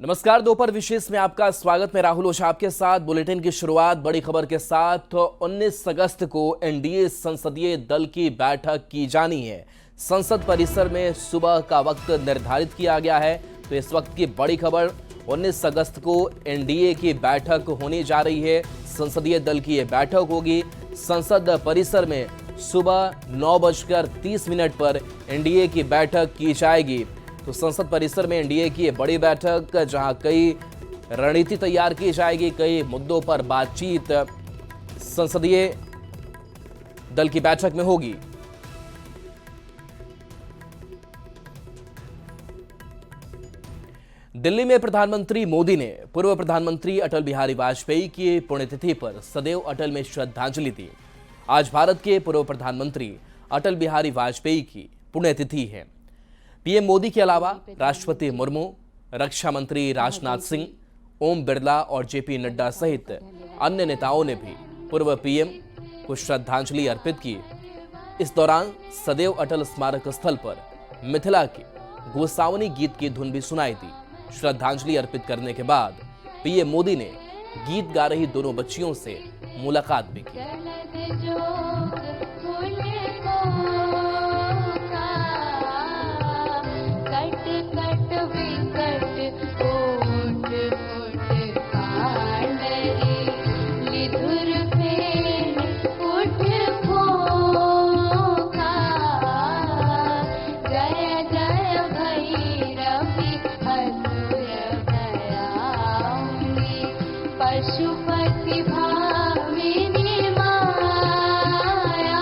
नमस्कार, दोपहर विशेष में आपका स्वागत। मैं राहुल ओझा आपके साथ। बुलेटिन की शुरुआत बड़ी खबर के साथ। 19 अगस्त को एनडीए संसदीय दल की बैठक की जानी है। संसद परिसर में सुबह का वक्त निर्धारित किया गया है। तो इस वक्त की बड़ी खबर, 19 अगस्त को एनडीए की बैठक होने जा रही है। संसदीय दल की यह बैठक होगी संसद परिसर में। सुबह 9:30 पर एनडीए की बैठक की जाएगी। तो संसद परिसर में एनडीए की ये बड़ी बैठक, जहां कई रणनीति तैयार की जाएगी, कई मुद्दों पर बातचीत संसदीय दल की बैठक में होगी। दिल्ली में प्रधानमंत्री मोदी ने पूर्व प्रधानमंत्री अटल बिहारी वाजपेयी की पुण्यतिथि पर सदैव अटल में श्रद्धांजलि दी। आज भारत के पूर्व प्रधानमंत्री अटल बिहारी वाजपेयी की पुण्यतिथि है। पीएम मोदी के अलावा राष्ट्रपति मुर्मू, रक्षा मंत्री राजनाथ सिंह, ओम बिरला और जेपी नड्डा सहित अन्य नेताओं ने भी पूर्व पीएम को श्रद्धांजलि अर्पित की। इस दौरान सदैव अटल स्मारक स्थल पर मिथिला के गोसावनी गीत की धुन भी सुनाई दी। श्रद्धांजलि अर्पित करने के बाद पीएम मोदी ने गीत गा रही दोनों बच्चियों से मुलाकात भी की। पशुपति भामिनी माया,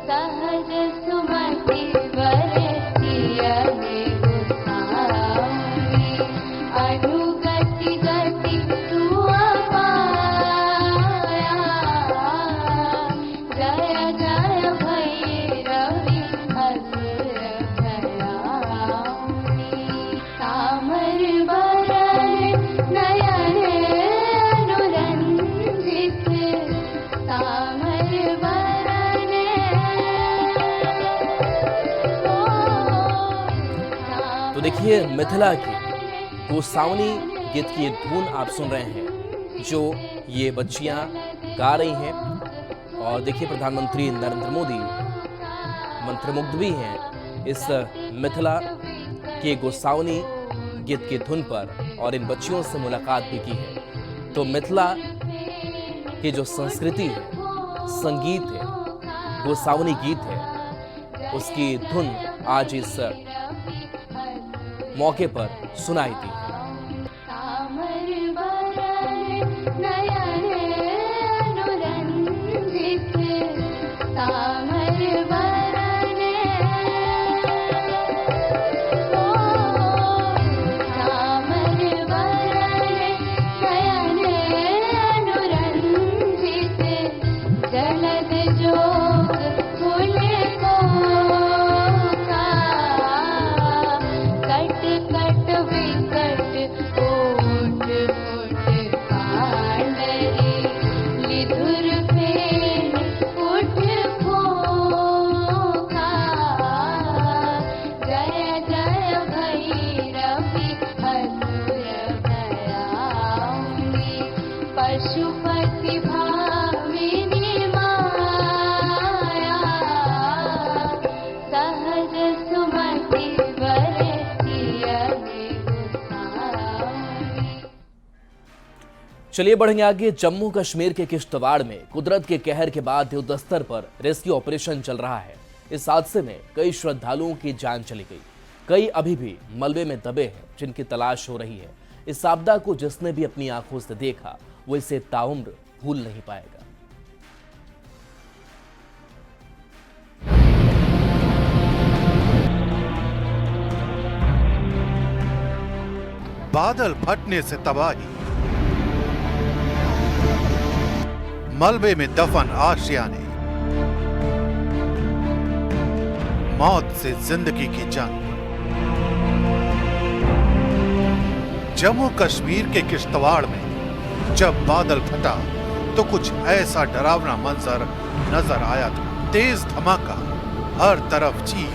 सहज सुमति वरसियने गोसावी, अनुगति गति तू अपाया, जय जय भैरवी असुर भयाउनी, तामर देखिए, मिथिला की गोसावनी गीत की धुन आप सुन रहे हैं जो ये बच्चियां गा रही हैं। और देखिए, प्रधानमंत्री नरेंद्र मोदी मंत्रमुग्ध भी हैं इस मिथिला के गोसावनी गीत की धुन पर, और इन बच्चियों से मुलाकात भी की है। तो मिथिला की जो संस्कृति है, संगीत है, गोसावनी गीत है, उसकी धुन आज इस मौके पर सुनाई दी। पशुपति भामिनी माया, सहज सुमति वरसियने गोसावी। चलिए बढ़ेंगे आगे। जम्मू कश्मीर के किश्तवाड़ में कुदरत के कहर के बाद युद्ध स्तर पर रेस्क्यू ऑपरेशन चल रहा है। इस हादसे में कई श्रद्धालुओं की जान चली गई, कई अभी भी मलबे में दबे हैं जिनकी तलाश हो रही है। इस आपदा को जिसने भी अपनी आंखों से देखा वो इसे ताउम्र भूल नहीं पाएगा। बादल फटने से तबाही, मलबे में दफन आशियाने, मौत से जिंदगी की जंग। जम्मू कश्मीर के किश्तवाड़ में जब बादल फटा तो कुछ ऐसा डरावना मंजर नजर आया था। तेज धमाका, हर तरफ चीख,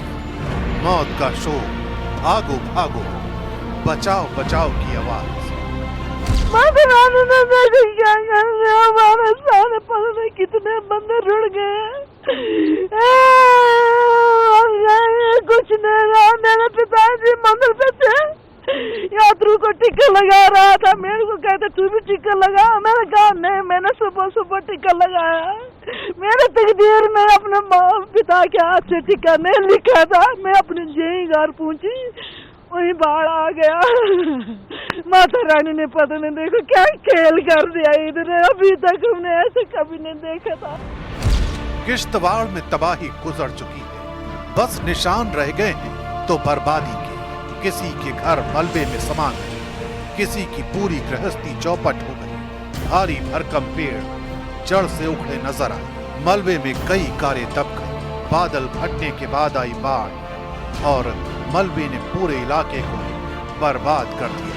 मौत का शोर, भागो भागो। बचाओ बचाओ की आवाज। हमारे सारे पता नहीं कितने बंदे रुड़ गए। कुछ नहीं रहा। मेरे पिताजी मंदिर पे थे, यात्रियों को टिक्का लगा रहा था। मेरे को कहते तू भी टिक्का लगा। मैंने कहा नहीं, मैंने सुबह सुबह टिक्का लगाया। मेरे तकदीर में अपने पिता के हाथ से टिक्का नहीं लिखा था। मैं अपने जेई घर पहुंची, वही बाढ़ आ गया। माता रानी ने पता नहीं देखो क्या खेल कर दिया इधर। अभी तक हमने ऐसे कभी नहीं देखा था। किश्तवाड़ में तबाही गुजर चुकी है, बस निशान रह गए हैं तो बर्बादी के। किसी के घर मलबे में समा गए, किसी की पूरी गृहस्थी चौपट हो गई। भारी भरकम पेड़ जड़ से उखड़े नजर आए, मलबे में कई कारें दब गई। बादल फटने के बाद आई बाढ़ और मलबे ने पूरे इलाके को बर्बाद कर दिया।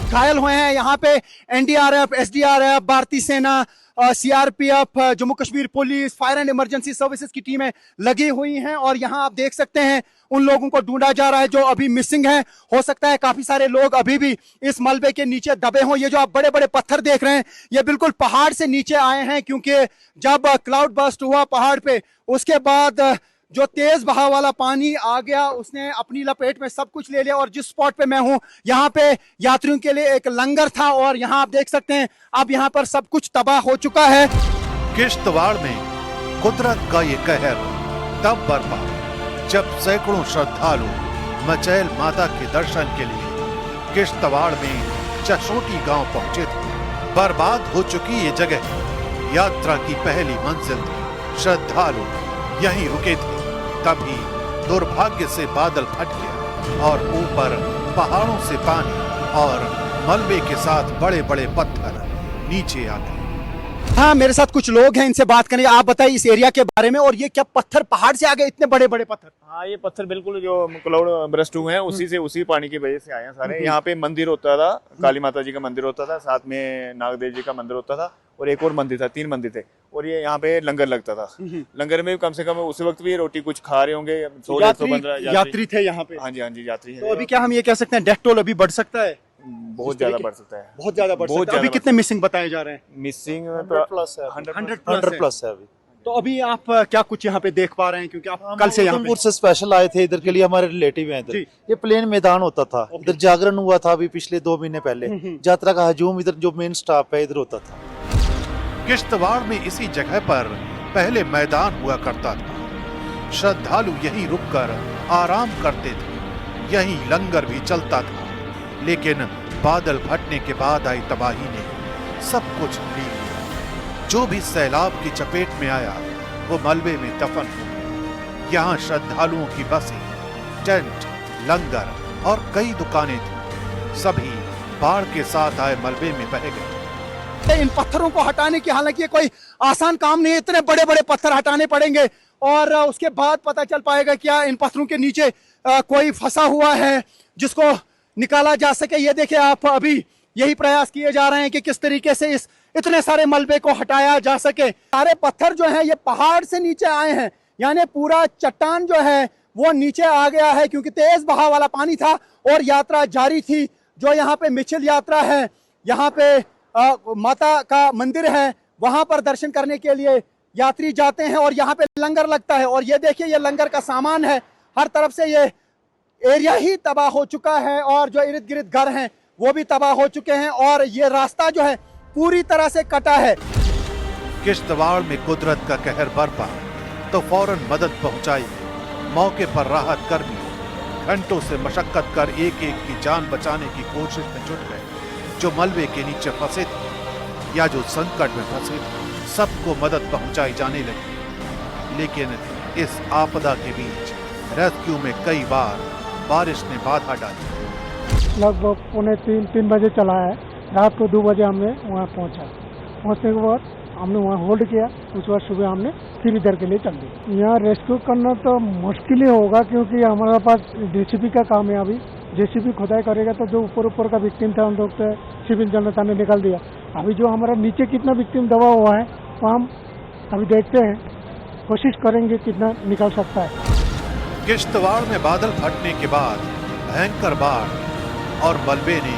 घायल हुए हैं यहाँ पे एनडीआरएफ, एसडीआरएफ, भारतीय सेना, CRPF, Jammu Kashmir police, fire and emergency services की टीमें लगी हुई हैं और यहाँ आप देख सकते हैं उन लोगों को ढूंढा जा रहा है जो अभी मिसिंग हैं। हो सकता है काफी सारे लोग अभी भी इस मलबे के नीचे दबे हों। ये जो आप बड़े बड़े पत्थर देख रहे हैं ये बिल्कुल पहाड़ से नीचे आए हैं, क्योंकि जब क्लाउड बर्स्ट हुआ पहाड़ पे, उसके बाद जो तेज बहाव वाला पानी आ गया उसने अपनी लपेट में सब कुछ ले लिया। और जिस स्पॉट पे मैं हूं यहाँ पे यात्रियों के लिए एक लंगर था और यहाँ आप देख सकते हैं अब यहाँ पर सब कुछ तबाह हो चुका है। किश्तवाड़ में कुदरत का ये कहर तब बरपा जब सैकड़ों श्रद्धालु मचैल माता के दर्शन के लिए किश्तवाड़ में चशोटी गांव पहुंचे थे। बर्बाद हो चुकी ये जगह यात्रा की पहली मंजिल थी। श्रद्धालु यहीं रुके थे, तभी दुर्भाग्य से बादल फट गया और ऊपर पहाड़ों से पानी और मलबे के साथ बड़े बड़े पत्थर नीचे आ गए। हाँ, मेरे साथ कुछ लोग हैं, इनसे बात करेंगे। आप बताइए इस एरिया के बारे में, और ये क्या पत्थर पहाड़ से आ गए, इतने बड़े बड़े पत्थर? हाँ, ये पत्थर बिल्कुल जो क्लाउड बरस्ट हुए हैं उसी पानी की वजह से आए हैं सारे। यहाँ पे मंदिर होता था, काली माता जी का मंदिर होता था, साथ में नागदेव जी का मंदिर होता था और एक और मंदिर था, 3 मंदिर थे। और ये यहाँ पे लंगर लगता था। लंगर में कम से कम उस वक्त भी रोटी कुछ खा रहे होंगे 100-115 यात्री थे यहाँ पे। हाँ जी, यात्री है। तो अभी क्या हम ये कह सकते हैं डेथ टोल अभी बढ़ सकता है? बहुत ज्यादा बढ़ सकता है, बहुत ज्यादा बढ़ सकता है। अभी कितने मिसिंग बताए जा रहे हैं? मिसिंग 100 प्लस है अभी। तो अभी आप क्या कुछ यहाँ पे देख पा रहे हैं, क्योंकि आप कल से यहाँ पे से स्पेशल आए थे इधर के लिए, हमारे रिलेटिव हैं इधर। ये प्लेन मैदान होता था, इधर जागरण हुआ था अभी पिछले 2 महीने पहले। यात्रा का हजूम इधर जो मेन स्टॉप है इधर होता था। किश्तवाड़ में इसी जगह पर पहले मैदान हुआ करता था। श्रद्धालु यहीं रुककर आराम करते थे, यहीं लंगर भी चलता था। लेकिन बादल फटने के बाद आई तबाही ने सब कुछ ली लिया। जो भी सैलाब की चपेट में आया वो मलबे में दफन हो गया। यहाँ श्रद्धालुओं की बसें, टेंट, लंगर और कई दुकानें थी, सभी बाढ़ के साथ आए मलबे में बह गए। इन पत्थरों को हटाने की, हालांकि ये कोई आसान काम नहीं है, इतने बड़े बड़े पत्थर हटाने पड़ेंगे और उसके बाद पता चल पाएगा क्या इन पत्थरों के नीचे कोई फंसा हुआ है जिसको निकाला जा सके। ये देखिए आप, अभी यही प्रयास किए जा रहे हैं कि किस तरीके से इस इतने सारे मलबे को हटाया जा सके। सारे पत्थर जो हैं ये पहाड़ से नीचे आए हैं, यानी पूरा चट्टान जो है वो नीचे आ गया है, क्योंकि तेज बहाव वाला पानी था और यात्रा जारी थी। जो यहाँ पे मिचिल यात्रा है, यहाँ पे माता का मंदिर है, वहां पर दर्शन करने के लिए यात्री जाते हैं और यहाँ पे लंगर लगता है। और ये देखिए ये लंगर का सामान है, हर तरफ से ये एरिया ही तबाह हो चुका है और जो इर्द गिर्द घर हैं वो भी तबाह हो चुके हैं और ये रास्ता जो है पूरी तरह से कटा है। किश्तवाड़ में कुदरत का कहर बरपा तो फौरन मदद पहुंचाई। मौके पर राहत कर्मी घंटों से मशक्कत कर एक एक की जान बचाने की कोशिश में जुट गए। जो मलबे के नीचे फंसे थे या जो संकट में फंसे थे, सबको मदद पहुंचाई जाने लगी। लेकिन इस आपदा के बीच रेस्क्यू में कई बार बारिश ने बाधा डाली। लगभग 2:45-3 बजे चला है, रात को 2 बजे हमने वहाँ पहुँचने के बाद हमने वहाँ होल्ड किया। उस बाद सुबह हमने फिर इधर के लिए चल दी। यहाँ रेस्क्यू करना तो मुश्किल ही होगा, क्योंकि हमारे पास जेसीबी का काम है। अभी जेसीबी खुदाई करेगा तो जो ऊपर का विक्टिम था हम लोग तो सिविल जनता ने निकाल दिया। अभी जो हमारा नीचे कितना विक्टिम दबा हुआ है तो हम अभी देखते हैं, कोशिश करेंगे कितना निकल सकता है। किश्तवाड़ में बादल फटने के बाद भयंकर बाढ़ और मलबे ने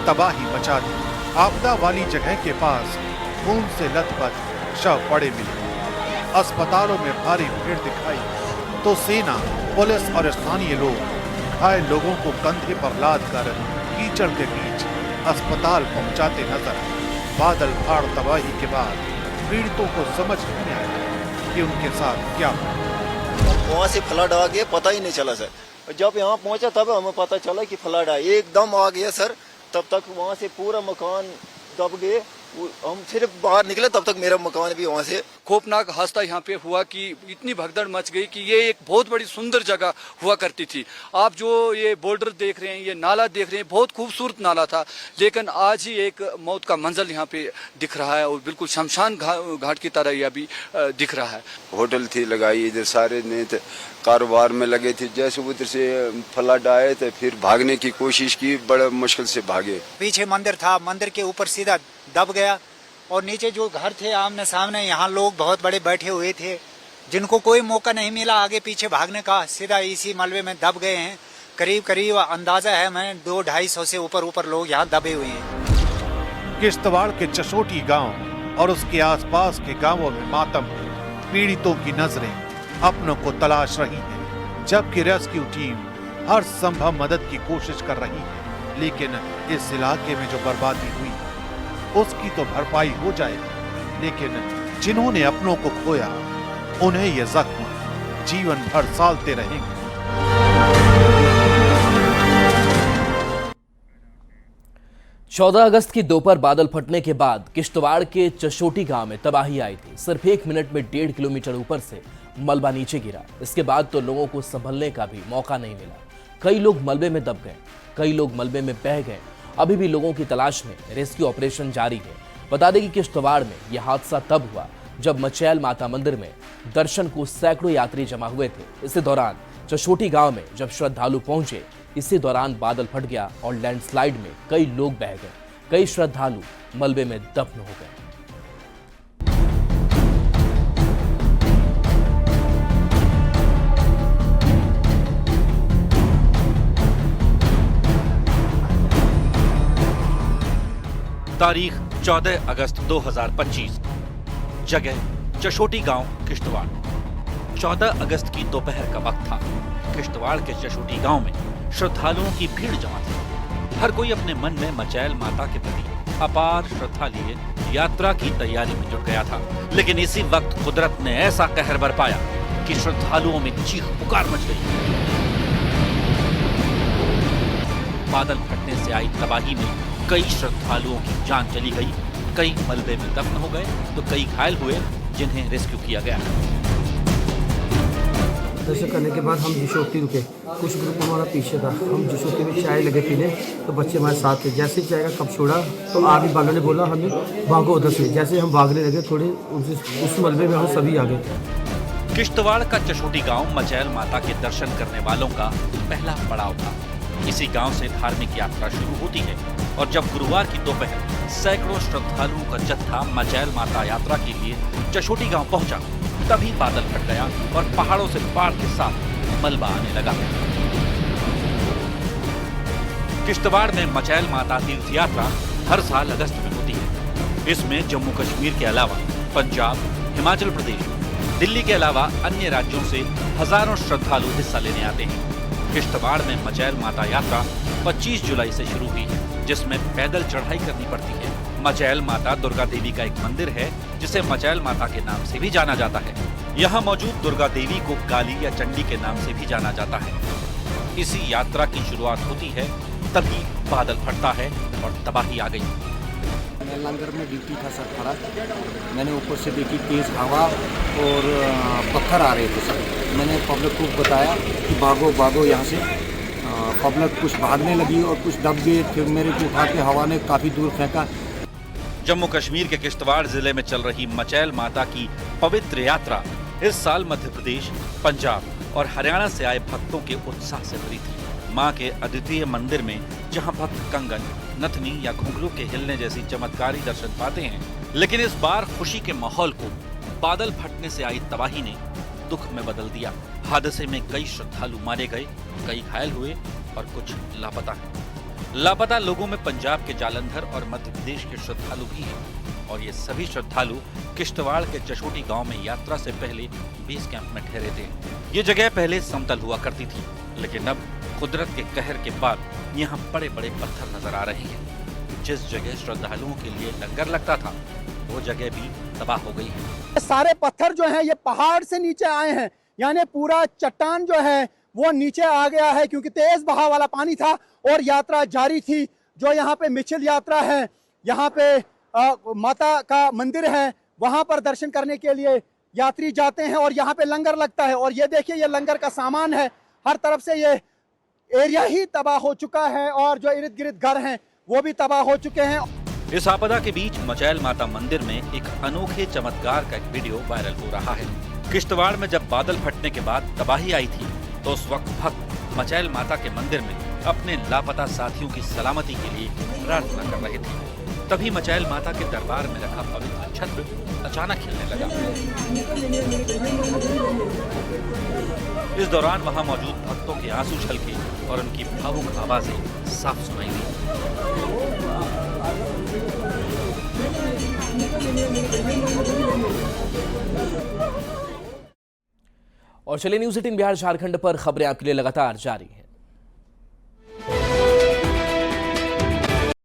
तबाही मचा दी। आपदा वाली जगह के पास खून से लथपथ शव पड़े मिले। अस्पतालों में भारी भीड़ दिखाई तो सेना, पुलिस और स्थानीय लोग घायल लोगों को कंधे पर लाद कर कीचड़ के बीच अस्पताल पहुंचाते नजर आए। बादल फाड़ तबाही के बाद पीड़ितों को समझ नहीं आया कि उनके साथ क्या हुआ। वहाँ से फ्लड आ गया, पता ही नहीं चला सर। जब यहाँ पहुँचा तब हमें पता चला कि फ्लड आया, एकदम आ गया सर। तब तक वहाँ से पूरा मकान दब गए। हम सिर्फ बाहर निकले तब तक मेरा मकान भी वहाँ से। खौफनाक हादसा यहाँ पे हुआ कि इतनी भगदड़ मच गई कि ये एक बहुत बड़ी सुंदर जगह हुआ करती थी। आप जो ये बॉर्डर देख रहे हैं, ये नाला देख रहे हैं, बहुत खूबसूरत नाला था, लेकिन आज ही एक मौत का मंजर यहाँ पे दिख रहा है और बिल्कुल शमशान घाट की तरह ये अभी दिख रहा है। होटल थी लगाई, इधर सारे ने कारोबार में लगे थे। जैसे उधर से फ्लड आए तो फिर भागने की कोशिश की, बड़ा मुश्किल से भागे। पीछे मंदिर था, मंदिर के ऊपर सीधा दब गया और नीचे जो घर थे आमने सामने, यहाँ लोग बहुत बड़े बैठे हुए थे जिनको कोई मौका नहीं मिला आगे पीछे भागने का, सीधा इसी मलबे में दब गए हैं। करीब अंदाजा है मैं 200-250 से ऊपर लोग यहाँ दबे हुए हैं। किश्तवाड़ के चशोटी गांव और उसके आसपास के गांवों में मातम, पीड़ितों की नजरें अपनों को तलाश रही हैं, जबकि रेस्क्यू टीम हर संभव मदद की कोशिश कर रही है। लेकिन इस इलाके में जो बर्बादी हुई उसकी तो भरपाई हो जाएगी, लेकिन जिन्होंने अपनों को खोया उन्हें ये जख्म जीवन भर सालते रहेंगे। 14 अगस्त की दोपहर बादल फटने के बाद किश्तवाड़ के चशोटी गांव में तबाही आई थी। सिर्फ 1 मिनट में 1.5 किलोमीटर ऊपर से मलबा नीचे गिरा। इसके बाद तो लोगों को संभलने का भी मौका नहीं मिला। कई लोग मलबे में दब गए, कई लोग मलबे में बह गए। अभी भी लोगों की तलाश में रेस्क्यू ऑपरेशन जारी है। बता दें कि किश्तवाड़ में यह हादसा तब हुआ जब मचैल माता मंदिर में दर्शन को सैकड़ों यात्री जमा हुए थे। इसी दौरान चशोटी गांव में जब श्रद्धालु पहुंचे, इसी दौरान बादल फट गया और लैंडस्लाइड में कई लोग बह गए। कई श्रद्धालु मलबे में दफन हो गए। तारीख 14 अगस्त 2025, जगह चशोटी गांव किश्तवाड़। 14 अगस्त की दोपहर का वक्त था। किश्तवाड़ के चशोटी गांव में श्रद्धालुओं की भीड़ जमा थी। हर कोई अपने मन में मचैल माता के प्रति अपार श्रद्धा लिए यात्रा की तैयारी में जुट गया था। लेकिन इसी वक्त कुदरत ने ऐसा कहर बरपाया कि श्रद्धालुओं में चीख पुकार मच गई। बादल फटने से आई तबाही में कई श्रद्धालुओं की जान चली गई, कई मलबे में दफन हो गए तो कई घायल हुए, जिन्हें रेस्क्यू किया गया। दर्शन करने के बाद हम जिशोटी रुके, कुछ ग्रुप हमारा पीछे था। हम जिशोटी में चाय लगे पीने, तो बच्चे हमारे साथ थे। जैसे चाय का कप छोड़ा तो आगे वालों ने बोला हमें भागो उधर से। जैसे हम भागने लगे थोड़े उस मलबे में हम सभी आ गए। किश्तवाड़ का चशोटी गांव मचैल माता के दर्शन करने वालों का पहला पड़ाव था। इसी गांव से धार्मिक यात्रा शुरू होती है और जब गुरुवार की दोपहर सैकड़ों श्रद्धालुओं का जत्था मचैल माता यात्रा के लिए चशोटी गांव पहुंचा, तभी बादल फट गया और पहाड़ों से बाढ़ के साथ मलबा आने लगा। किश्तवाड़ में मचैल माता तीर्थ यात्रा हर साल अगस्त में होती है। इसमें जम्मू कश्मीर के अलावा पंजाब, हिमाचल प्रदेश, दिल्ली के अलावा अन्य राज्यों से हजारों श्रद्धालु हिस्सा लेने आते हैं। किश्तवाड़ में मचैल माता यात्रा 25 जुलाई से शुरू हुई है, जिसमें पैदल चढ़ाई करनी पड़ती है। मचैल माता दुर्गा देवी का एक मंदिर है, जिसे मचैल माता के नाम से भी जाना जाता है। यहाँ मौजूद दुर्गा देवी को काली या चंडी के नाम से भी जाना जाता है। इसी यात्रा की शुरुआत होती है, तभी बादल फटता है और तबाही आ गई। मैं लंगर में ड्यूटी था सर खड़ा, मैंने ऊपर से देखी तेज हवा और पत्थर आ रहे थे सर। मैंने पब्लिक को बताया कि भागो भागो यहाँ से। पब्लिक कुछ भागने लगी और कुछ दब गए। फिर मेरे को उठा के हवा ने काफ़ी दूर फेंका। जम्मू कश्मीर के किश्तवाड़ जिले में चल रही मचैल माता की पवित्र यात्रा इस साल मध्य प्रदेश, पंजाब और हरियाणा से आए भक्तों के उत्साह से भरी थी। मां के अद्वितीय मंदिर में जहां भक्त कंगन, नथनी या घुंघरू के हिलने जैसी चमत्कारी दर्शन पाते हैं, लेकिन इस बार खुशी के माहौल को बादल फटने से आई तबाही ने दुख में बदल दिया। हादसे में कई श्रद्धालु मारे गए, कई घायल हुए और कुछ लापता हैं। लापता लोगों में पंजाब के जालंधर और मध्य प्रदेश के श्रद्धालु भी हैं और ये सभी श्रद्धालु किश्तवाड़ के जशोटी गांव में यात्रा से पहले बेस कैंप में ठहरे थे। ये जगह पहले समतल हुआ करती थी, लेकिन अब कुदरत के कहर के बाद यहाँ बड़े बड़े पत्थर नजर आ रहे हैं। जिस जगह श्रद्धालुओं के लिए लंगर लगता था वो जगह भी तबाह हो गई है। सारे पत्थर जो हैं ये पहाड़ से नीचे आए हैं, यानी पूरा चट्टान जो है वो नीचे आ गया है, क्योंकि तेज बहाव वाला पानी था और यात्रा जारी थी। जो यहाँ पे मिचिल यात्रा है, यहाँ पे माता का मंदिर है, वहां पर दर्शन करने के लिए यात्री जाते हैं और यहाँ पे लंगर लगता है। और ये देखिए ये लंगर का सामान है, हर तरफ से ये एरिया ही तबाह हो चुका है और जो इर्द गिर्द घर हैं वो भी तबाह हो चुके हैं। इस आपदा के बीच मचैल माता मंदिर में एक अनोखे चमत्कार का एक वीडियो वायरल हो रहा है। किश्तवाड़ में जब बादल फटने के बाद तबाही आई थी तो उस वक्त भक्त मचैल माता के मंदिर में अपने लापता साथियों की सलामती के लिए प्रार्थना कर रहे थे। तभी मचैल माता के दरबार में रखा पवित्र छत्र अचानक हिलने लगा। इस दौरान वहां मौजूद भक्तों के आंसू छलके और उनकी भावुक आवाजें साफ सुनाई दी। और चलिए न्यूज़ 18 बिहार झारखंड पर खबरें आपके लिए लगातार जारी हैं।